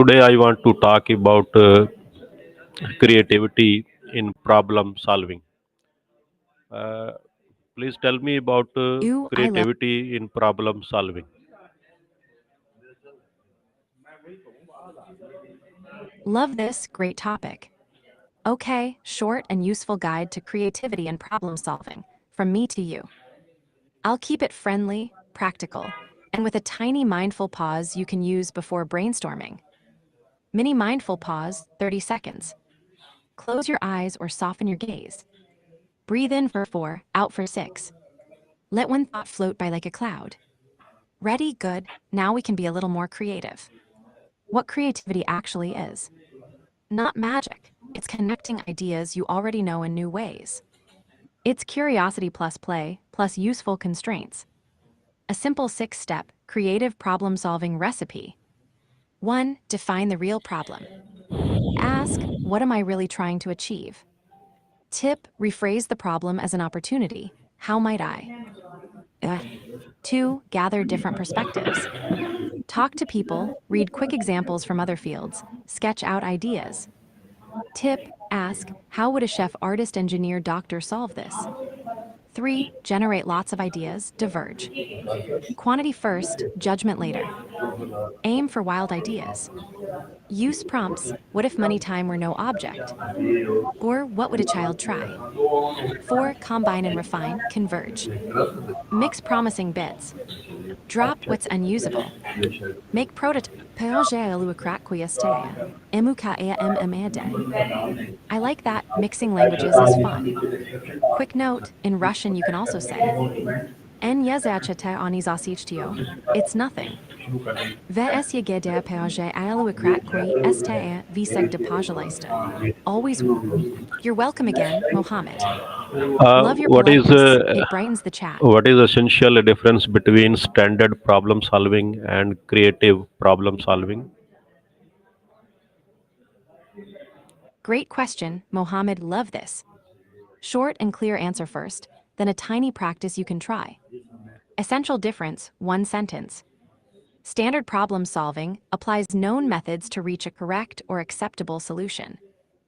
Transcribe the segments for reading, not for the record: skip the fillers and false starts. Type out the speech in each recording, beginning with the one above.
Today, I want to talk about creativity in problem solving. Uh, Please tell me about Ooh, I creativity in problem solving. love this great topic. Okay, short and useful guide to creativity and problem solving, from me to you. I'll keep it friendly, practical, and with a tiny mindful pause you can use before brainstorming. Mini mindful pause, 30 seconds. Close your eyes or soften your gaze. Breathe in for 4, out for 6. Let one thought float by like a cloud. Ready? Good. Now we can be a little more creative. What creativity actually is. Not magic. It's connecting ideas you already know in new ways. It's curiosity plus play, plus useful constraints. A simple 6-step, creative problem-solving recipe. 1. Define the real problem. Ask, what am I really trying to achieve? Tip, rephrase the problem as an opportunity. How might I? 2. Gather different perspectives. Talk to people, read quick examples from other fields, sketch out ideas. Tip, ask, how would a chef, artist, engineer, doctor solve this? 3. Generate lots of ideas, diverge. Quantity first, judgment later. Aim for wild ideas. Use prompts, what if money time were no object? Or what would a child try? 4. Combine and refine, converge. Mix promising bits. Drop what's unusable. Make prototype. I like that, mixing languages is fun. Quick note, in Russian you can also say, En yezaczete oni zasichtio. It's nothing. VSYGD POJ aluakratqui STE viseg de pajalaista. Always. You're welcome again, Mohammed. Love your What is politeness. It brightens the chat. what is essential difference between standard problem solving and creative problem solving? Great question, Mohammed. Love this. Short and clear answer first, then a tiny practice you can try. Essential difference, one sentence. Standard problem solving applies known methods to reach a correct or acceptable solution.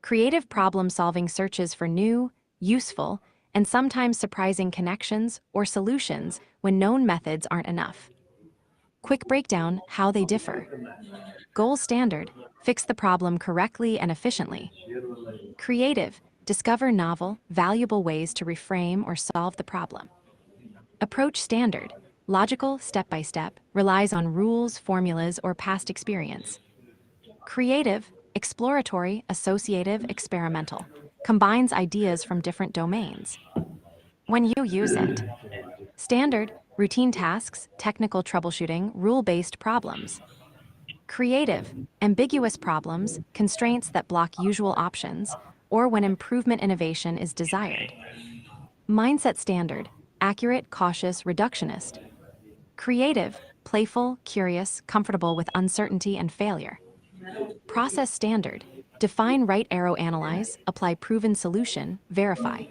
Creative problem solving searches for new, useful, and sometimes surprising connections or solutions when known methods aren't enough. Quick breakdown, how they differ. Goal standard, fix the problem correctly and efficiently. Creative, discover novel, valuable ways to reframe or solve the problem. Approach standard, logical, step-by-step, relies on rules, formulas, or past experience. Creative, exploratory, associative, experimental, combines ideas from different domains. When you use it. Standard, routine tasks, technical troubleshooting, rule-based problems. Creative, ambiguous problems, constraints that block usual options, or when improvement innovation is desired. Mindset standard, accurate, cautious, reductionist. Creative, playful, curious, comfortable with uncertainty and failure. Process standard, define right arrow, analyze, apply proven solution, verify.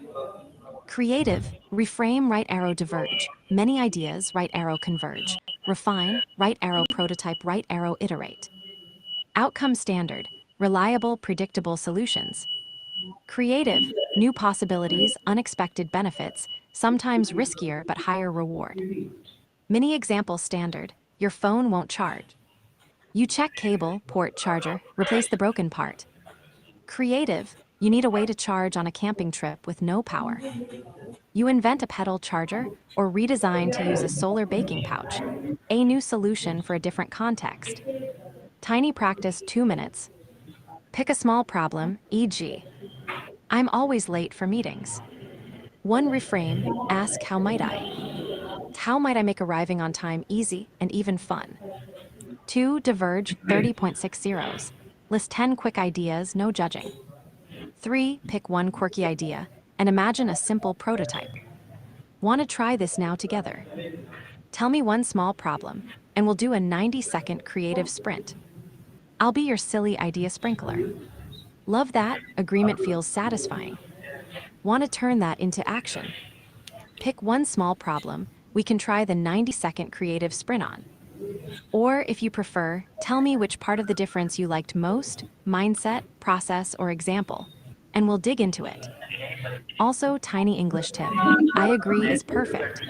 Creative, reframe, right arrow, diverge, many ideas, right arrow, converge. Refine, right arrow, prototype, right arrow, iterate. Outcome standard, reliable, predictable solutions. Creative, new possibilities, unexpected benefits, sometimes riskier but higher reward. Mini example standard, your phone won't charge. You check cable, port, charger, replace the broken part. Creative, you need a way to charge on a camping trip with no power. You invent a pedal charger or redesign to use a solar baking pouch. A new solution for a different context. Tiny practice, 2 minutes. Pick a small problem, e.g., I'm always late for meetings. 1. Reframe, ask how might I? How might I make arriving on time easy and even fun? 2. Diverge, 30.6 zeros. List 10 quick ideas, no judging. 3. Pick one quirky idea and imagine a simple prototype. Want to try this now together? Tell me one small problem, and we'll do a 90-second creative sprint. I'll be your silly idea sprinkler. Love that, agreement feels satisfying. Want to turn that into action? Pick one small problem we can try the 90-second creative sprint on. Or if you prefer, tell me which part of the difference you liked most, mindset, process, or example, and we'll dig into it. Also, tiny English tip. I agree is perfect.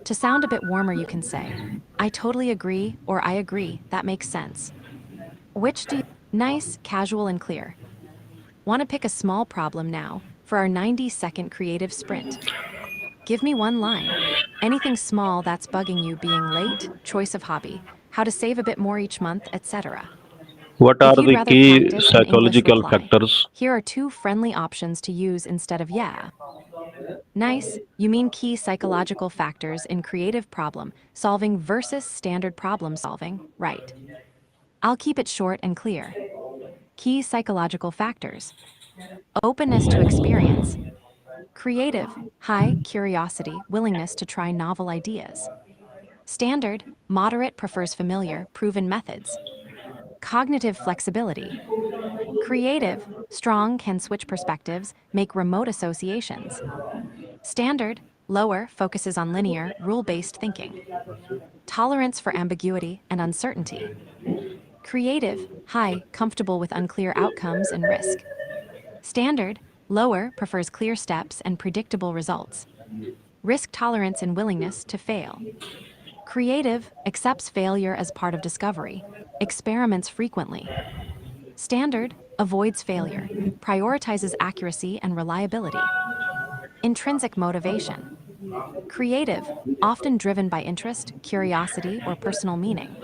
To sound a bit warmer, you can say, I totally agree or I agree, that makes sense. Which do you? Nice, casual, and clear. Want to pick a small problem now for our 90-second creative sprint? Give me one line. Anything small that's bugging you, being late, choice of hobby, how to save a bit more each month, etc. What are If you'd the rather key practice an English psychological reply, factors here are two friendly options to use instead of yeah. Nice, you mean key psychological factors in creative problem solving versus standard problem solving, right? I'll keep it short and clear. Key psychological factors: openness to experience, creative, high curiosity, willingness to try novel ideas. Standard, moderate, prefers familiar, proven methods. Cognitive flexibility, creative, strong, can switch perspectives, make remote associations. Standard, lower, focuses on linear, rule-based thinking. Tolerance for ambiguity and uncertainty. Creative, high, comfortable with unclear outcomes and risk. Standard, lower, prefers clear steps and predictable results. Risk tolerance and willingness to fail. Creative, accepts failure as part of discovery, experiments frequently. Standard, avoids failure, prioritizes accuracy and reliability. Intrinsic motivation. Creative, often driven by interest, curiosity, or personal meaning.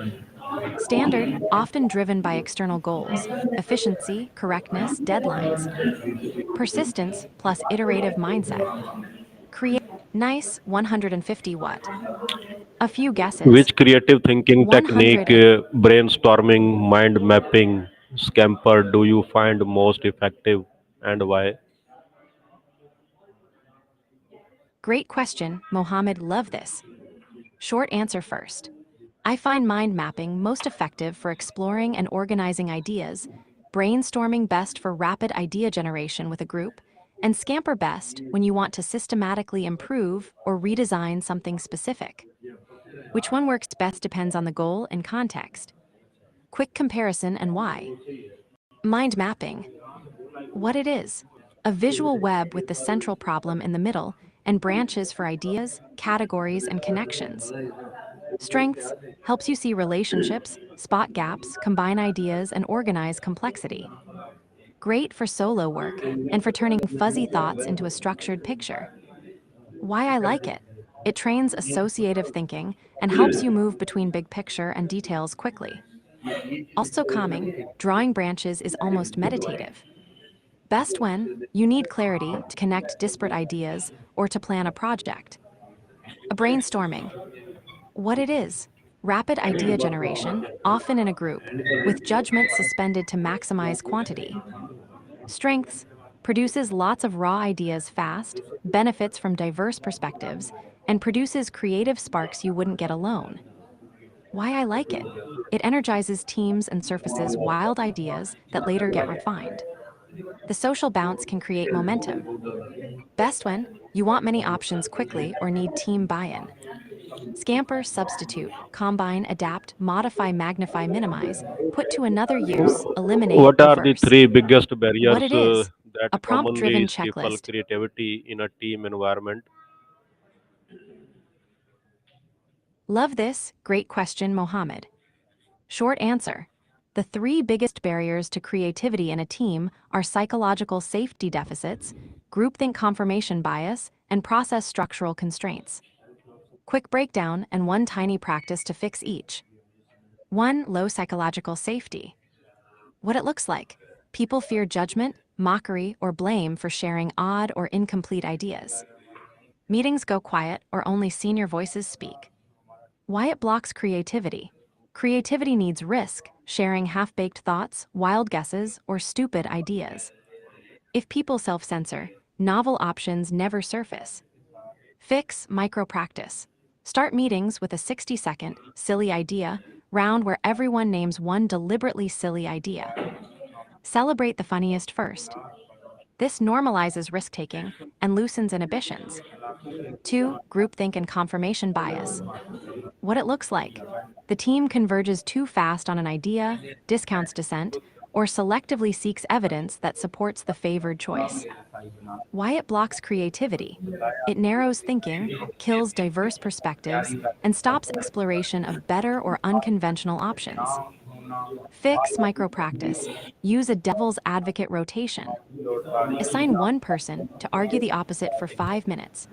Standard, often driven by external goals, efficiency, correctness, deadlines. Persistence plus iterative mindset. Create nice 150 what? A few guesses. which creative thinking 100 technique, brainstorming, mind mapping, scamper do you find most effective and why? Great question, Mohammed. Love this. Short answer first. I find mind mapping most effective for exploring and organizing ideas, brainstorming best for rapid idea generation with a group, and Scamper best when you want to systematically improve or redesign something specific. Which one works best depends on the goal and context. Quick comparison and why. Mind mapping. What it is: a visual web with the central problem in the middle and branches for ideas, categories, and connections. Strengths: helps you see relationships, spot gaps, combine ideas, and organize complexity. Great for solo work and for turning fuzzy thoughts into a structured picture. Why I like it: it trains associative thinking and helps you move between big picture and details quickly. Also calming, drawing branches is almost meditative. Best when you need clarity to connect disparate ideas or to plan a project. A brainstorming. What it is: rapid idea generation, often in a group, with judgment suspended to maximize quantity. Strengths: produces lots of raw ideas fast, benefits from diverse perspectives, and produces creative sparks you wouldn't get alone. Why I like it: it energizes teams and surfaces wild ideas that later get refined. The social bounce can create momentum. Best when you want many options quickly or need team buy-in. Scamper, substitute, combine, adapt, modify, magnify, minimize, put to another use, eliminate, What are the reverse. three biggest What barriers it is: that a prompt-driven commonly stifle checklist. creativity in a team environment? Love this, great question, Mohammed. Short answer: the three biggest barriers to creativity in a team are psychological safety deficits, groupthink confirmation bias, and process structural constraints. Quick breakdown and one tiny practice to fix each. 1. Low psychological safety. What it looks like: people fear judgment, mockery, or blame for sharing odd or incomplete ideas. Meetings go quiet or only senior voices speak. Why it blocks creativity. Creativity needs risk, sharing half-baked thoughts, wild guesses, or stupid ideas. If people self-censor, novel options never surface. Fix: micro-practice. Start meetings with a 60-second, silly idea round where everyone names one deliberately silly idea. Celebrate the funniest first. This normalizes risk-taking and loosens inhibitions. 2. Groupthink and confirmation bias. What it looks like. The team converges too fast on an idea, discounts dissent, or selectively seeks evidence that supports the favored choice. Why it blocks creativity. It narrows thinking, kills diverse perspectives, and stops exploration of better or unconventional options. Fix micropractice. Use a devil's advocate rotation. Assign one person to argue the opposite for 5 minutes,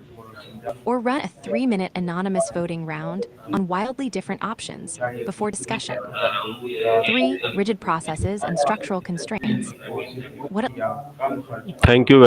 or run a 3-minute anonymous voting round on wildly different options before discussion. 3. Rigid processes and structural constraints. What Thank you